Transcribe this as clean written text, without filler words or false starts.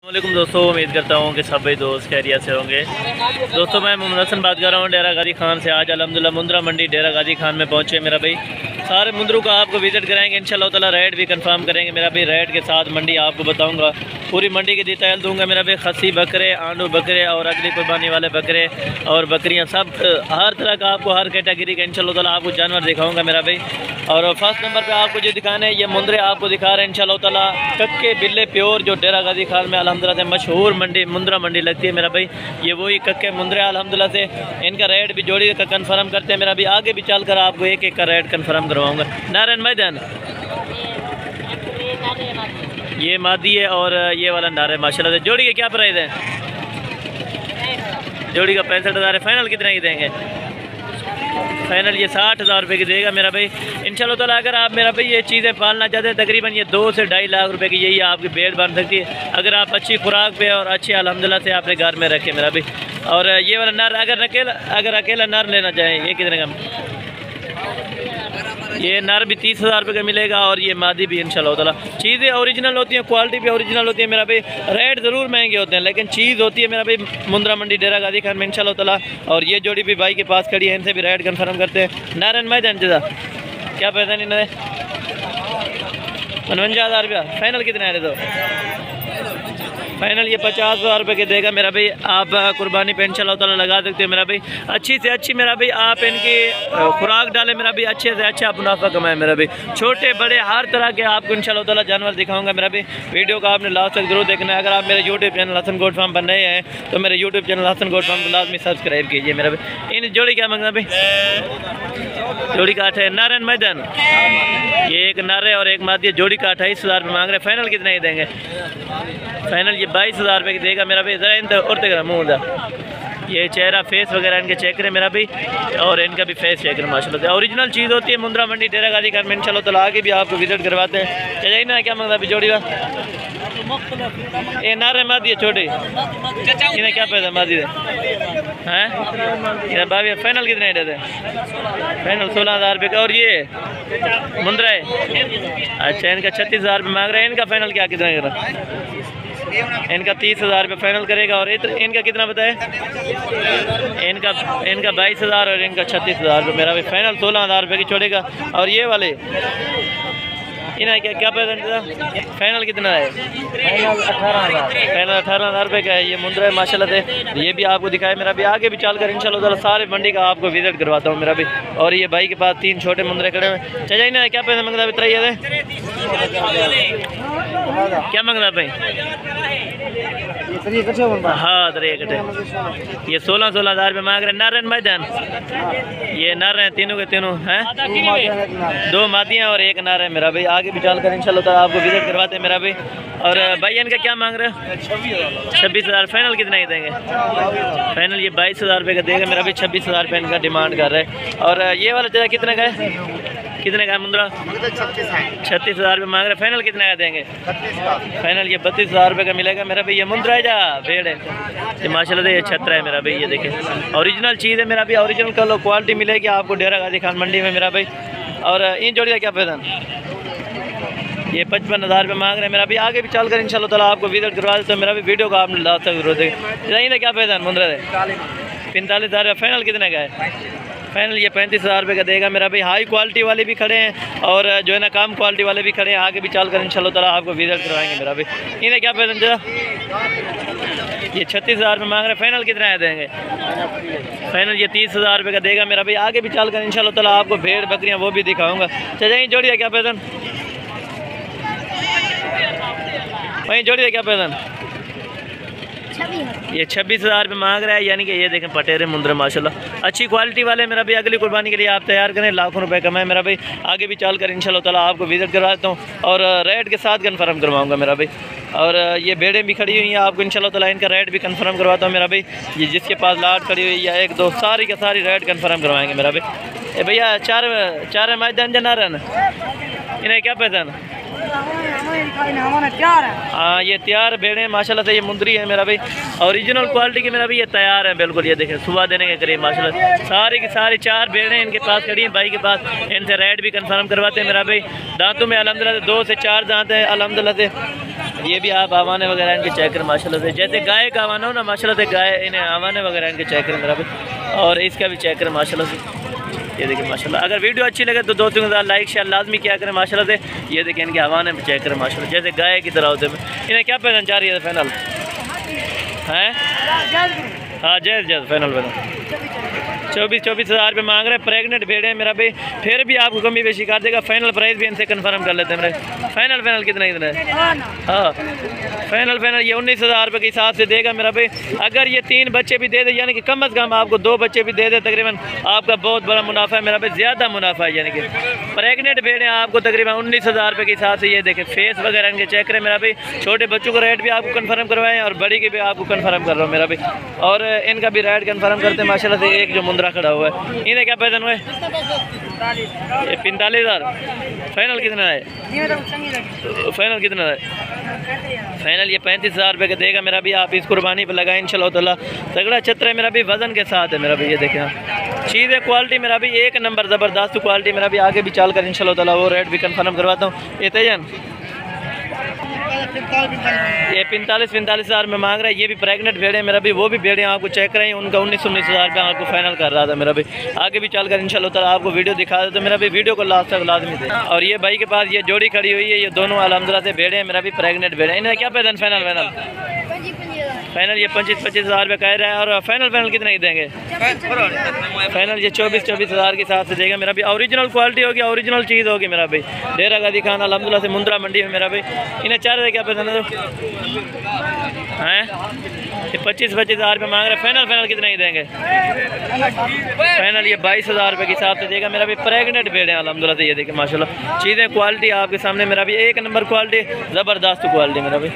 वालेकुम दोस्तों, उम्मीद करता हूँ कि सब भाई दोस्त खैरियत से होंगे। दोस्तों मैं मोहम्मद हसन बात कर रहा हूँ डेरा गाजी खान से। आज अल्हम्दुलिल्लाह मुंद्रा मंडी डेरा गाजी खान में पहुँचे मेरा भाई। सारे मुंद्रों का आपको विज़िट कराएंगे इंशाल्लाह ताला। रेट भी कंफर्म करेंगे मेरा भाई। रेट के साथ मंडी आपको बताऊँगा, पूरी मंडी की डिटेल दूँगा मेरा भाई। खस्सी बकरे, आंडू बकरे और अगली कुर्बानी वाले बकरे और बकरियाँ सब हर तरह का आपको, हर कैटेगरी का इंशाल्लाह ताला आपको जानवर दिखाऊँगा मेरा भाई। और फर्स्ट नंबर पे आपको जो दिखाने ये मुंद्रे आपको दिखा रहे हैं इंशाल्लाह ताला। कक्के बिल्ले प्योर जो डेरा गाजी खान में अल्हम्दुलिल्लाह से मशहूर मंडी मुंद्रा मंडी लगती है मेरा भाई। ये वही कक्के मुंद्रे अल्हम्दुलिल्लाह से। इनका रेट भी जोड़ी का कंफर्म करते हैं मेरा भाई। आगे भी चलकर आपको एक एक का रेट कंफर्म करवाऊंगा। नारायण मैदान ये मादी है और ये वाला नारे माशाल्लाह से। जोड़ी के क्या प्राइस है? जोड़ी का 65,000 है। फाइनल कितना की देंगे? फाइनल ये 60,000 रुपये की देगा मेरा भाई इंशाल्लाह ताला। अगर आप मेरा भाई ये चीज़ें पालना चाहते हैं तकरीबन ये 2 से 2.5 लाख रुपए की यही आपकी भेड़ बन सकती है, अगर आप अच्छी खुराक पे और अच्छे अल्हम्दुलिल्लाह से अपने घर में रखें मेरा भाई। और ये वाला नर अगर अकेला नर लेना चाहें ये कितने का? ये नर भी 30,000 रुपये का मिलेगा और ये मादी भी इंशाल्लाह ताला। चीज़ें ओरिजिनल होती हैं, क्वालिटी भी ओरिजिनल होती है मेरा भाई। रेट ज़रूर महंगे होते हैं लेकिन चीज़ होती है मेरा भाई मुंद्रा मंडी डेरा गाजी खान में इंशाल्लाह ताला। और ये जोड़ी भी भाई के पास खड़ी है, इनसे भी रेट कंफर्म करते हैं। नारायण मैदान जदा क्या पैसा नहीं ना? 55,000 रुपया। फाइनल कितना है? तो फाइनल ये 50,000 रुपये के देगा मेरा भाई। आप कुर्बानी पे इंशाल्लाह ताला लगा सकते हो मेरा भाई। अच्छी से अच्छी मेरा भाई आप इनकी खुराक डालें मेरा भाई, अच्छे से अच्छा मुनाफा कमाएं मेरा भाई। छोटे बड़े हर तरह के आपको इंशाल्लाह ताला जानवर दिखाऊंगा मेरा भाई। वीडियो का आपने लास्ट तक जरूर देखना है। अगर आप मेरे YouTube channel Hasan goat farm पर नए हैं तो मेरे YouTube channel Hasan goat farm को लाजमी सब्सक्राइब कीजिए मेरा भाई। इन जोड़ी क्या मांगना भाई? जोड़ी का 8 है। नारायण मैदान ये एक नर है और एक मादी है। जोड़ी का 28,000 रुपये मांग रहे हैं। फाइनल कितना ही देंगे? फाइनल ये 22,000 रुपये की देगा मेरा भाई। ज़रा इन उड़ते करा मुँह दा, ये चेहरा फेस वगैरह इनके चेक करें मेरा भाई। और इनका भी फेस चेक करें माशाल्लाह से। ओरिजिनल चीज़ होती है मुंद्रा मंडी डेरा गाजी खान में इंशाल्लाह ताला। आगे भी आपको विजिट करवाते हैं। चाहिए ना क्या मांगता अभी जोड़ी का? ये नारे मादी है छोटी, इन्हें क्या पैसा मादी है हैं? बाबी फाइनल कितने देते हैं? फाइनल 16,000 रुपये का। और ये मुंद्रा है अच्छा, इनका 36,000 रुपये मांग रहे हैं। इनका फाइनल क्या कितना करा? इनका 30,000 रुपये फाइनल करेगा। और इनका कितना बताए? इनका 22,000 और इनका 36,000 रुपये मेरा भाई। फाइनल 16,000 रुपये की छोड़ेगा। और ये वाले इन्हें क्या पैसा? फाइनल कितना है? फाइनल 18,000। फाइनल 18,000 रुपये का है। ये मुंद्रा है माशाल्लाह से। ये भी आपको दिखाए मेरा भी। आगे भी चल कर इंशाल्लाह ताला सारे मंडी का आपको विजिट करवाता हूँ मेरा भी। और ये भाई के पास 3 छोटे मुंद्रे खड़े हुए। चाहिए ना क्या पैसा मांगता बताइए? क्या मांगता भाई? हाँ कटे ये 16,000 रुपये मांग रहे हैं। नारायण मैदान ये नर हैं, तीनों के तीनों हैं। 2 मादियाँ और एक नर है मेरा भाई। आगे भी चल कर इंशाल्लाह ताला आपको विजिट करवाते हैं मेरा भाई। और भाई इनका क्या मांग रहे हैं? 26,000। फाइनल कितना ही देंगे? फाइनल ये 22,000 रुपये का देगा मेरा भाई। 26,000 रुपये इनका डिमांड कर रहे हैं। और ये वाला जगह कितने का है? कितने का मुंद्रा? 36,000 रुपये मांग रहे हैं। फाइनल कितने का देंगे? फाइनल ये 32,000 रुपये का मिलेगा मेरा भाई। ये मुंद्रा है जा भेड़ है ये माशाल्लाह से। ये छतरा है मेरा भाई। ये देखें ओरिजिनल चीज़ है मेरा भाई। ओरिजिनल कलर क्वालिटी मिलेगी आपको डेरा गाजी खान मंडी में मेरा भाई। और इन जोड़ी का क्या पैसा? ये 55,000 रुपये मांग रहे हैं मेरा भाई। आगे भी चल कर इंशाल्लाह ताला आपको विजिट करवा देते हैं मेरा भी। वीडियो का आपने लास्ट तक जरूर देखें। क्या पैसा मुंद्रा है? 45,000 रुपये। फाइनल कितने का है? फाइनल ये 35,000 रुपये का देगा मेरा भाई। हाई क्वालिटी वाले भी खड़े हैं और जो है ना कम क्वालिटी वाले भी खड़े हैं। आगे भी चल कर इंशाल्लाह ताला आपको विजिट करवाएंगे मेरा भाई। इन्हें क्या पैसा जरा? ये 36,000 रुपये मांग रहे हैं। फाइनल कितना है देंगे? फाइनल ये 30,000 रुपये का देगा मेरा भाई। आगे भी चल कर इंशाल्लाह ताला आपको भेड़ बकरियाँ वो भी दिखाऊँगा। चलिए जोड़िए क्या पैसा? वहीं जोड़िए क्या पैसा? ये 26,000 रुपये मांग रहा है। यानी कि ये देखें पटेरे मुंद्रे माशाल्लाह अच्छी क्वालिटी वाले मेरा भाई। अगली कुर्बानी के लिए आप तैयार करें, लाखों रुपए कमाएं मेरा भाई। आगे भी चल कर इंशाल्लाह ताला आपको विजिट करवाता हूँ और रेट के साथ कंफर्म करवाऊँगा मेरा भाई। और ये भेड़ें भी खड़ी हुई हैं आपको इंशाल्लाह ताला इनका रेट भी कंफर्म करवाता हूँ मेरा भाई। ये जिसके पास लाट खड़ी हुई या 1 2 सारी के सारी रेट कंफर्म करवाएंगे मेरा भाई। भैया चार मैदान जना रहना इन्हें क्या पैसा? हाँ ये तैयार भेड़े माशाल्लाह से। ये मुंदरी है मेरा भाई। ओरिजिनल क्वालिटी की मेरा भाई। ये तैयार है बिल्कुल। ये देखें सुबह देने के करीब माशाल्लाह सारी की सारी 4 भेड़ें इनके पास खड़ी हैं भाई के पास। इनसे रेट भी कंफर्म करवाते हैं मेरा भाई। दांतों में अल्हम्दुलिल्लाह 2 से 4 दांत है अल्हम्दुलिल्लाह से। ये भी आप आवाने वगैरह इनके चेक करें माशाल्लाह से, जैसे गाय का आवाना हो ना माशाल्लाह से, गाय इन्हें आवाने वगैरह इनके चेक करें मेरा भाई। और इसका भी चेक करें माशाल्लाह से। ये देखिए माशाल्लाह, अगर वीडियो अच्छी लगे तो दोस्तों के साथ लाइक शेयर लाजमी किया करें माशाल्लाह से। ये देखिए इनके आवाने में चेक करें माशाल्लाह, जैसे गाय की तरह होते हैं। इन्हें क्या पहचान चाह रही है फाइनल हैं? हाँ जैज जैज फाइनल 24 हज़ार रुपये मांग रहे हैं। प्रेगनेंट भेड़े हैं मेरा भाई, फिर भी आपको कमी बेशी कर देगा। फाइनल प्राइस भी इनसे कंफर्म कर लेते हैं मेरे। फाइनल कितना है? हाँ फाइनल ये 19,000 रुपये के हिसाब से देगा मेरा भाई। अगर ये 3 बच्चे भी दे दे, यानी कि कम अज़ कम आपको 2 बच्चे भी दे दे, तकरीबन आपका बहुत बड़ा मुनाफा है मेरा भाई, ज़्यादा मुनाफा है। यानी कि प्रेगनेंट भेड़े आपको तकरीबन 19,000 रुपये के हिसाब से। ये देखें फेस वगैरह इनके चेक करें मेरा भाई। छोटे बच्चों का रेट भी आपको कन्फर्म करवाएं और बड़ी की भी आपको कन्फर्म कर रहा हूँ मेरा भाई। और इनका भी रेट कन्फर्म करते हैं माशाल्लाह से। एक जो मुंद्रा खड़ा हुआ है, इन्हें क्या पैसा हुए? 45,000। फाइनल कितना है? फाइनल कितना है? फाइनल ये 35,000 रुपये का देगा मेरा भी। आप इस कुर्बानी पर लगाएं इंशाल्लाह ताला। तगड़ा छत्र है मेरा भी, वजन के साथ है मेरा भी। ये देखें चीज़ें क्वालिटी मेरा भी एक नंबर ज़बरदस्त क्वालिटी मेरा भी। आगे भी चाल कर इंशाल्लाह ताला वो रेट भी कन्फर्म करवाता हूँ। ये तेजन ये 45,000 में मांग रहा है। ये भी प्रेग्नेंट भेड़े मेरा भी, वो भी भेड़े आपको चेक करें। उनका 19,000 रुपये आपको फाइनल कर रहा था मेरा भी। आगे भी चल कर इंशाल्लाह ताला आपको वीडियो दिखा देता मेरा भी। वीडियो को लास्ट तक लाजमी दे। और ये भाई के पास ये जोड़ी खड़ी हुई है, ये दोनों अल्हम्दुलिल्लाह से भेड़े हैं मेरा भी, प्रेग्नेंट भेड़े। इन्हें क्या पैदा फाइनल ये 25,000 रुपये कह रहा है। और फाइनल कितना ही देंगे? फाइनल ये 24,000 के हिसाब से देगा मेरा भी। ओरिजिनल क्वालिटी होगी, ओरिजिनल चीज़ होगी मेरा भाई। डेरा गादी खाना अल्हम्दुलिल्लाह से मुंद्रा मंडी में मेरा भाई। इन्हें चाह रहे क्या पैसा हैं? ये 25,000 रुपये मांग रहे हैं। फाइनल कितना ही देंगे? फाइनल ये 22,000 रुपये के हिसाब से देगा मेरा भी। प्रेग्नेंट भेड़े हैं अल्हम्दुलिल्लाह से। ये देखिए माशाल्लाह चीज़ें क्वालिटी आपके सामने मेरा भी, एक नंबर क्वालिटी, ज़बरदस्त क्वालिटी मेरा भी।